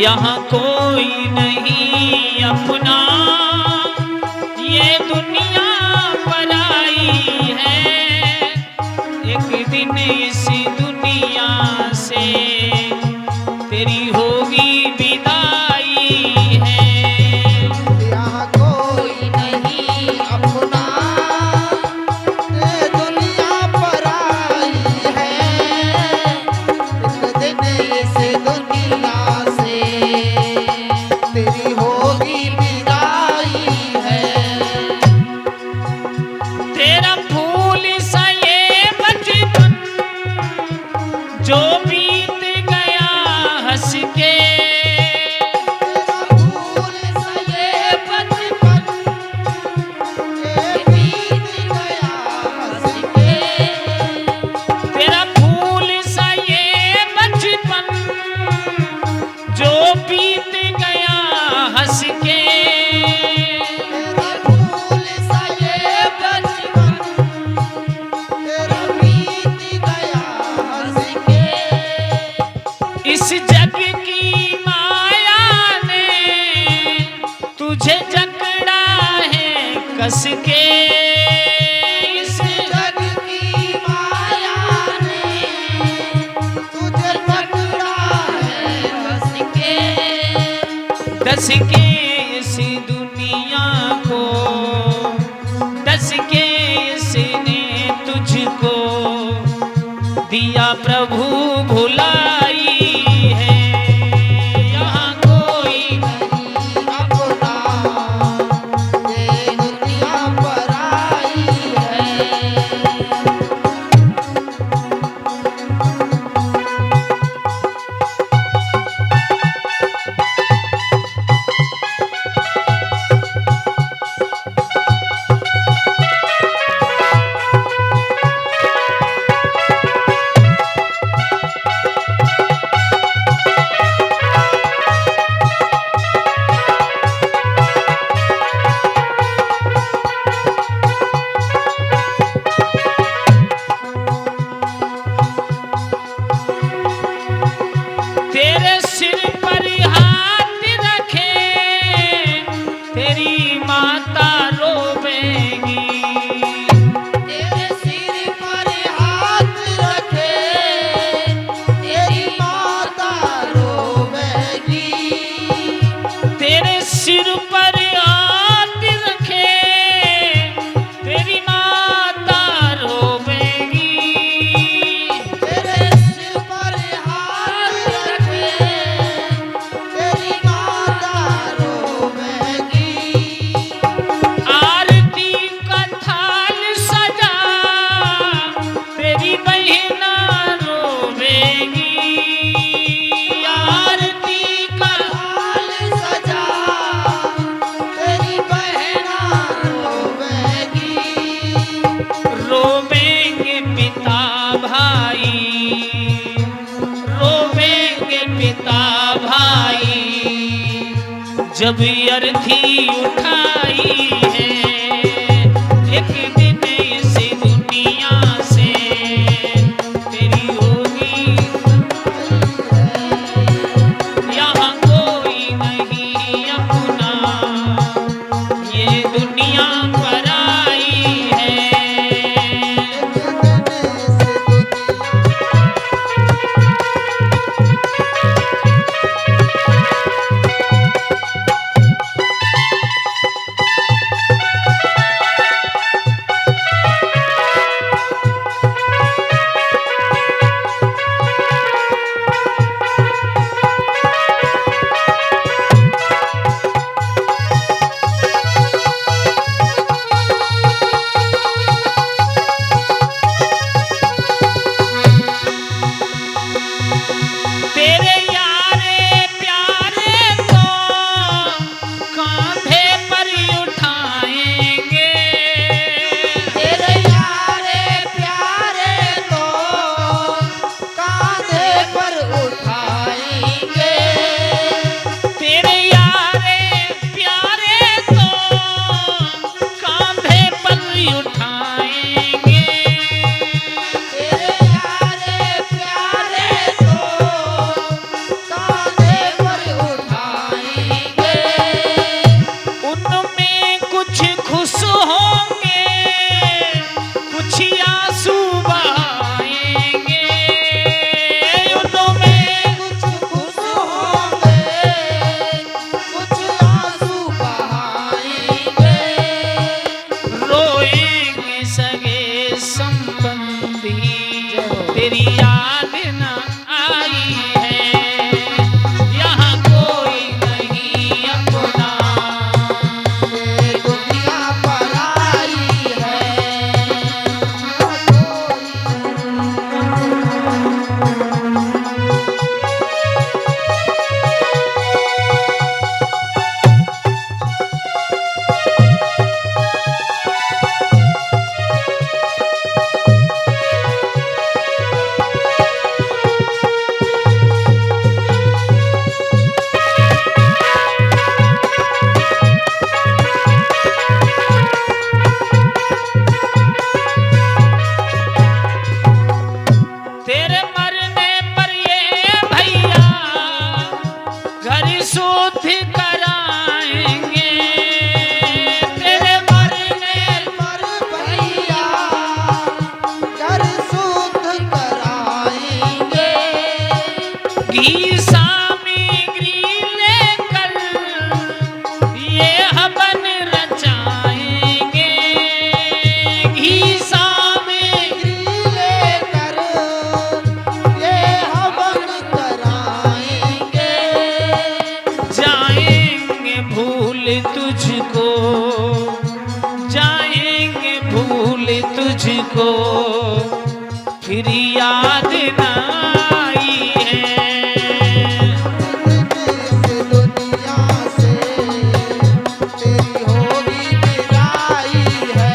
यहाँ कोई नहीं अपना, ये दुनिया पराई है। एक दिन इस दुनिया से तेरी होगी विदाई है। यहाँ कोई नहीं अपना, ये दुनिया पराई है। एक दिन इस दुनिया से तेरी होगी विदाई है। तेरा फूल सा ये बचपन जो बीत गया हंस के, फूल सा ये बचपन ये बीत गया हंस के। तेरा फूल सा ये बचपन जो बीत गया हंस के। तेरा फूल सा ये बचपन तेरा बीत गया हंस के। इस जग की माया ने तुझे जकड़ा है कस के। इस जग की माया ने तुझे पकड़ा है हंस के। दस के इस दुनिया को, दस के इसने तुझको दिया प्रभु भुलाई है। यहाँ कोई नहीं अपना, ये दुनिया पराई है। तेरे सिर पर हाथ रखे तेरी माता रोवेगी। तेरे सिर पर हाथ रखे तेरी माता रोवेगी। तेरे सिर पर हाथ रखे तेरी माता रोवेगी। तेरे सिर पर हाथ रखे तेरी माता रोवेगी। आरती का थाल सजा तेरी बहना रोवेगी। आरती का हाल सजा तेरी बहना रोवेगी। रोवेंगे पिता भाई, रोवेंगे पिता भाई, जब अर्थी उठाई है। एक दिन इस दुनिया से तेरी होगी, यहाँ कोई नहीं अपना, ये दुनिया पराई है। तेरी याद न आई है, यहाँ कोई नहीं अपना। ये दुनिया पराई है। तेरे मरने पर ये भैया घर शुद्ध कराएंगे, तेरे मरने पर भैया घर शुद्ध कराएंगे। घी सामग्री लेकर ये हवन रचाएंगे, घी सामग्री लेकर ये हवन कराएंगे। जाएंगे भूल तुझको, जाएंगे भूल तुझको, फिर याद न आई है। इस दुनिया से तेरी होगी विदाई है।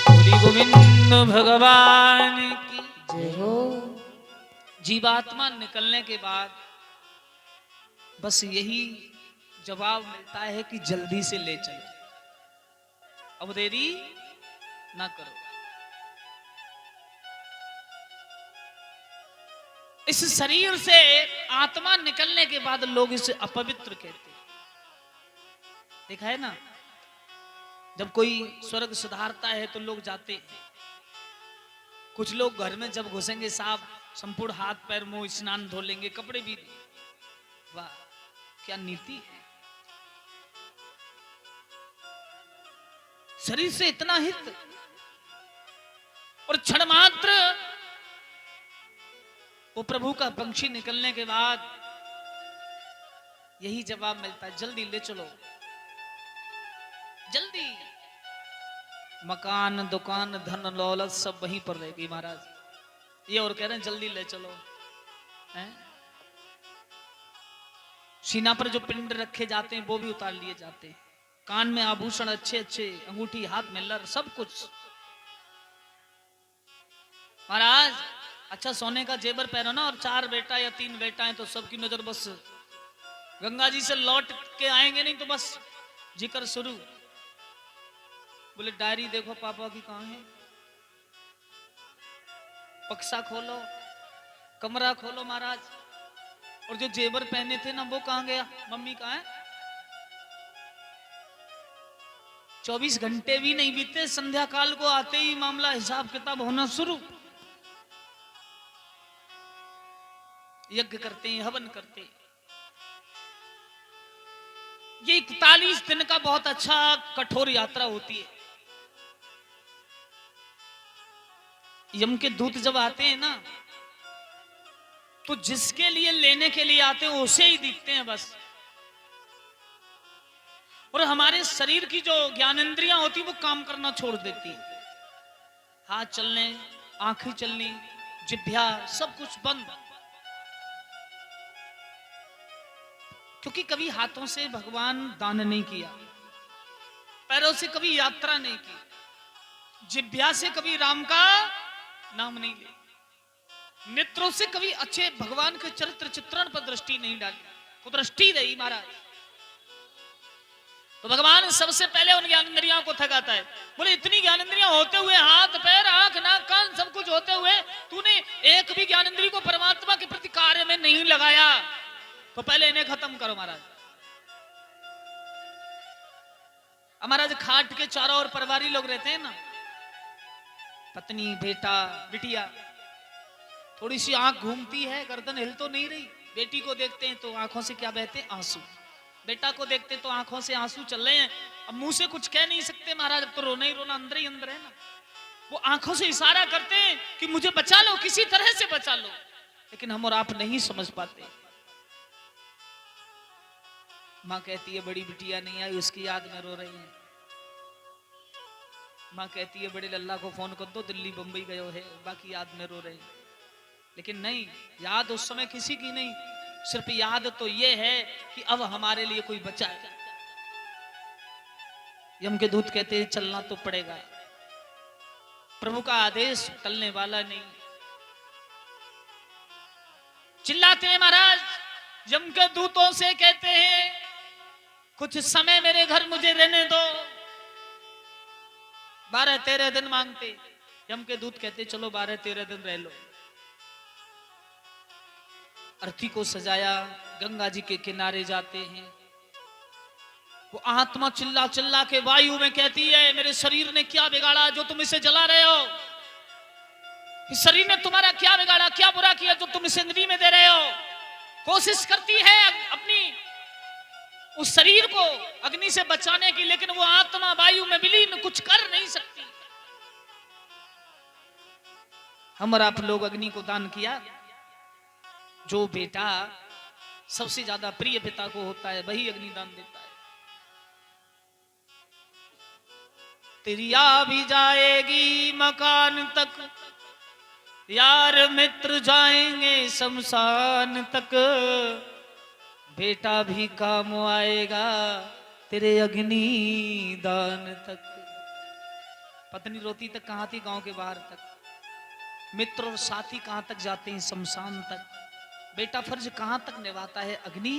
बोली गोविंद भगवान की। जय हो। जीवात्मा निकलने के बाद बस यही जवाब मिलता है कि जल्दी से ले चलो, अब देरी ना करो। इस शरीर से आत्मा निकलने के बाद लोग इसे अपवित्र कहते हैं। देखा है ना, जब कोई स्वर्ग सुधारता है तो लोग जाते हैं। कुछ लोग घर में जब घुसेंगे साफ संपूर्ण हाथ पैर मुंह स्नान धो लेंगे, कपड़े भी। वाह क्या नीति है। शरीर से इतना हित और क्षण मात्र वो प्रभु का पंक्षी निकलने के बाद यही जवाब मिलता है, जल्दी ले चलो, जल्दी। मकान दुकान धन दौलत सब वहीं पर रहेगी महाराज। ये और कह रहे हैं जल्दी ले चलो। हैं? सीना पर जो पिंड रखे जाते हैं वो भी उतार लिए जाते हैं। कान में आभूषण अच्छे अच्छे, अंगूठी हाथ में लर, सब कुछ। महाराज अच्छा सोने का जेवर पहनो ना, और 4 बेटा या 3 बेटा है तो सबकी नजर बस गंगा जी से लौट के आएंगे नहीं तो बस जिक्र शुरू। बोले डायरी देखो पापा की कहां है, बक्सा खोलो, कमरा खोलो महाराज, और जो जेवर पहने थे ना वो कहां गया, मम्मी कहां है। 24 घंटे भी नहीं बीते, संध्या काल को आते ही मामला हिसाब किताब होना शुरू। यज्ञ करते हैं, हवन करते हैं। ये 41 दिन का बहुत अच्छा कठोर यात्रा होती है। यम के दूत जब आते हैं ना तो जिसके लिए लेने के लिए आते हैं उसे ही दिखते हैं बस। और हमारे शरीर की जो ज्ञानेंद्रियां होती वो काम करना छोड़ देती है। हाथ चलने, आंखें चलनी, जिह्वा सब कुछ बंद, क्योंकि कभी हाथों से भगवान दान नहीं किया, पैरों से कभी यात्रा नहीं की, जिह्वा से कभी राम का नाम नहीं लिया, नेत्रों से कभी अच्छे भगवान के चरित्र चित्रण पर दृष्टि नहीं डाली, वो दृष्टि रही महाराज। तो भगवान सबसे पहले उन ज्ञानेंद्रियों को थकाता है। बोले इतनी ज्ञानेंद्रियां होते हुए, हाथ पैर आंख नाक कान सब कुछ होते हुए, तूने एक भी ज्ञानेंद्रिय को परमात्मा के प्रति कार्य में नहीं लगाया, तो पहले इन्हें खत्म करो महाराज। महाराज खाट के चारों ओर परिवारी लोग रहते हैं ना, पत्नी बेटा बिटिया, थोड़ी सी आंख घूमती है, गर्दन हिल तो नहीं रही। बेटी को देखते हैं तो आंखों से क्या बहते हैं? आंसू। बेटा को देखते तो आंखों से आंसू चल रहे हैं। अब मुंह से कुछ कह नहीं सकते महाराज, अब तो रोना ही रोना अंदर ही अंदर है ना। वो आंखों से इशारा करते हैं कि मुझे बचा लो, किसी तरह से बचा लो। लेकिन हम और आप नहीं समझ पाते। माँ कहती है बड़ी बिटिया नहीं आई, उसकी याद में रो रही है। माँ कहती है बड़े लल्ला को फोन कर दो, दिल्ली बंबई गयो है, बाकी याद में रो रहे हैं। लेकिन नहीं, याद उस समय किसी की नहीं, सिर्फ याद तो ये है कि अब हमारे लिए कोई बचा है। यम के दूत कहते हैं चलना तो पड़ेगा, प्रभु का आदेश टलने वाला नहीं। चिल्लाते हैं महाराज, यम के दूतों से कहते हैं कुछ समय मेरे घर मुझे रहने दो। 12-13 दिन मांगते। यम के दूत कहते चलो 12-13 दिन रह लो। अर्थी को सजाया, गंगा जी के किनारे जाते हैं। वो आत्मा चिल्ला चिल्ला के वायु में कहती है मेरे शरीर ने क्या बिगाड़ा जो तुम इसे जला रहे हो? इस शरीर ने तुम्हारा क्या बिगाड़ा, क्या बुरा किया जो तुम इसे अग्नि में दे रहे हो? कोशिश करती है अपनी उस शरीर को अग्नि से बचाने की, लेकिन वो आत्मा वायु में विलीन कुछ कर नहीं सकती। हम और आप लोग अग्नि को दान किया। जो बेटा सबसे ज्यादा प्रिय पिता को होता है वही अग्निदान देता है। तेरी आ भी जाएगी मकान तक, यार मित्र जाएंगे शमशान तक, बेटा भी काम आएगा तेरे अग्नि दान तक। पत्नी रोती तक कहां थी? गांव के बाहर तक। मित्र और साथी कहां तक जाते हैं? शमशान तक। बेटा फर्ज कहां तक निभाता है? अग्नि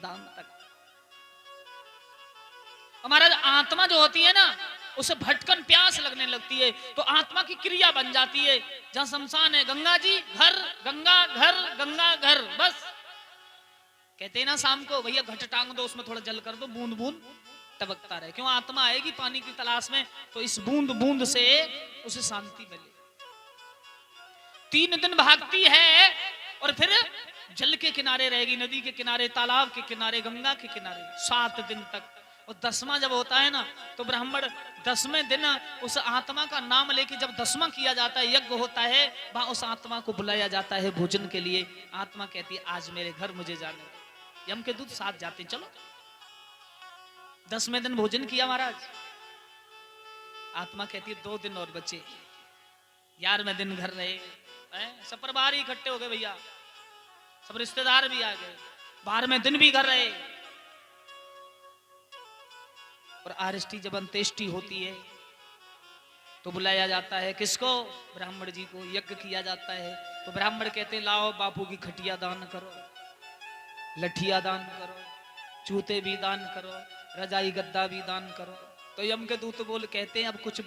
दान तक। हमारा आत्मा जो होती है ना, उसे भटकन प्यास लगने लगती है तो आत्मा की क्रिया बन जाती है। जहां शमशान है गंगा जी घर, गंगा घर, गंगा घर, बस। कहते हैं ना शाम को भैया घट टांग दो, उसमें थोड़ा जल कर दो, बूंद बूंद टपकता रहे। क्यों? आत्मा आएगी पानी की तलाश में तो इस बूंद बूंद से उसे शांति मिले। 3 दिन भागती है और फिर जल के किनारे रहेगी, नदी के किनारे, तालाब के किनारे, गंगा के किनारे 7 दिन तक। और 10वां जब होता है ना तो ब्राह्मण 10वें दिन उस आत्मा का नाम लेके जब 10वां किया जाता है, यज्ञ होता है, वहां उस आत्मा को बुलाया जाता है भोजन के लिए। आत्मा कहती है आज मेरे घर मुझे जाने दो। यम के दूत साथ जाते हैं, चलो। 10वें दिन भोजन किया महाराज। आत्मा कहती है 2 दिन और बचे। 11वें दिन घर रहे, सब परिवार इकट्ठे हो गए भैया, सब रिश्तेदार भी आ गए। 12वें दिन भी घर रहे। और आरष्टी जब अंत्येष्टि होती है तो बुलाया जाता है किसको? ब्राह्मण जी को। यज्ञ किया जाता है तो ब्राह्मण कहते लाओ बापू की खटिया दान करो, लठिया दान करो, जूते भी दान करो, रजाई गद्दा भी दान करो। तो यम के दूत बोल कहते हैं अब कुछ